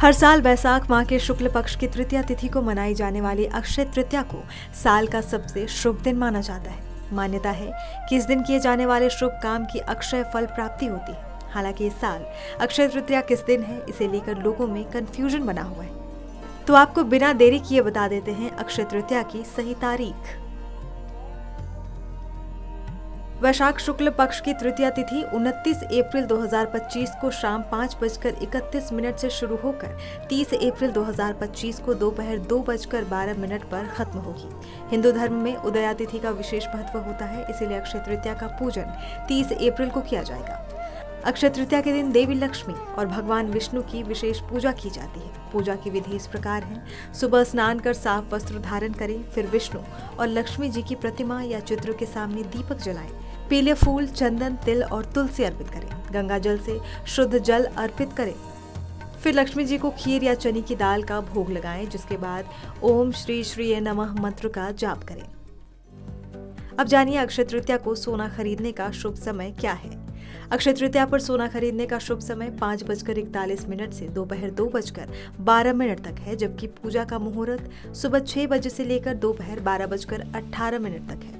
हर साल वैशाख माह के शुक्ल पक्ष की तृतीया तिथि को मनाई जाने वाली अक्षय तृतीया को साल का सबसे शुभ दिन माना जाता है। मान्यता है कि इस दिन किए जाने वाले शुभ काम की अक्षय फल प्राप्ति होती है। हालांकि इस साल अक्षय तृतीया किस दिन है, इसे लेकर लोगों में कंफ्यूजन बना हुआ है। तो आपको बिना देरी किए बता देते हैं अक्षय तृतीया की सही तारीख। वैशाख शुक्ल पक्ष की तृतीया तिथि 29 अप्रैल 2025 को शाम 5:31 से शुरू होकर 30 अप्रैल 2025 को दोपहर 2:12 पर खत्म होगी। हिंदू धर्म में उदया तिथि का विशेष महत्व होता है, इसीलिए अक्षय तृतीया का पूजन 30 अप्रैल को किया जाएगा। अक्षय तृतीया के दिन देवी लक्ष्मी और भगवान विष्णु की विशेष पूजा की जाती है। पूजा की विधि इस प्रकार है। सुबह स्नान कर साफ वस्त्र धारण करें, फिर विष्णु और लक्ष्मी जी की प्रतिमा या चित्र के सामने दीपक जलाएं। पीले फूल, चंदन, तिल और तुलसी अर्पित करें। गंगा जल से शुद्ध जल अर्पित करें। फिर लक्ष्मी जी को खीर या चने की दाल का भोग लगाएं, जिसके बाद ओम श्री श्री नमः मंत्र का जाप करें। अब जानिए अक्षय तृतीया को सोना खरीदने का शुभ समय क्या है। अक्षय तृतीया पर सोना खरीदने का शुभ समय 5:41 से दोपहर 2:12 तक है, जबकि पूजा का मुहूर्त सुबह 6 बजे से लेकर दोपहर 12:18 तक है।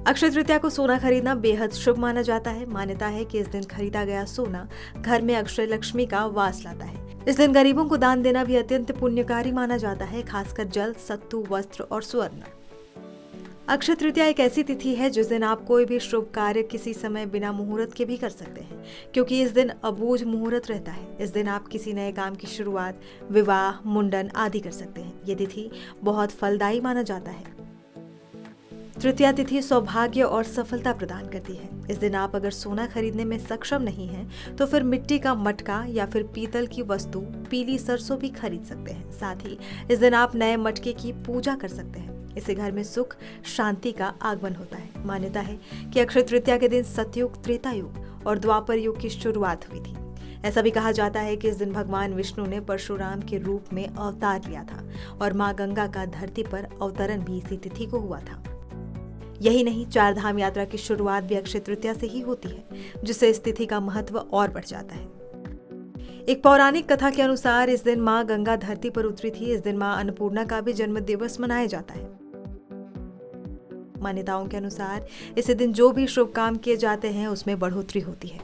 अक्षय तृतीया को सोना खरीदना बेहद शुभ माना जाता है। मान्यता है कि इस दिन खरीदा गया सोना घर में अक्षय लक्ष्मी का वास लाता है। इस दिन गरीबों को दान देना भी अत्यंत पुण्यकारी माना जाता है, खासकर जल, सत्तू, वस्त्र और स्वर्ण। अक्षय तृतीया एक ऐसी तिथि है जिस दिन आप कोई भी शुभ कार्य किसी समय बिना मुहूर्त के भी कर सकते हैं, क्योंकि इस दिन अबूझ मुहूर्त रहता है। इस दिन आप किसी नए काम की शुरुआत, विवाह, मुंडन आदि कर सकते हैं। ये तिथि बहुत फलदायी माना जाता है। तृतीया तिथि सौभाग्य और सफलता प्रदान करती है। इस दिन आप अगर सोना खरीदने में सक्षम नहीं हैं, तो फिर मिट्टी का मटका या फिर पीतल की वस्तु, पीली सरसों भी खरीद सकते हैं। साथ ही इस दिन आप नए मटके की पूजा कर सकते हैं। इससे घर में सुख शांति का आगमन होता है। मान्यता है कि अक्षय तृतीया के दिन सतयुग, त्रेता युग और द्वापर युग की शुरुआत हुई थी। ऐसा भी कहा जाता है कि इस दिन भगवान विष्णु ने परशुराम के रूप में अवतार लिया था और माँ गंगा का धरती पर अवतरण भी इसी तिथि को हुआ था। यही नहीं, 4 धाम यात्रा की शुरुआत भी अक्षय तृतीया से ही होती है, जिससे इस तिथि का महत्व और बढ़ जाता है। एक पौराणिक कथा के अनुसार इस दिन माँ गंगा धरती पर उतरी थी। इस दिन माँ अन्नपूर्णा का भी जन्म दिवस मनाया जाता है। मान्यताओं के अनुसार इस दिन जो भी शुभ काम किए जाते हैं उसमें बढ़ोतरी होती है।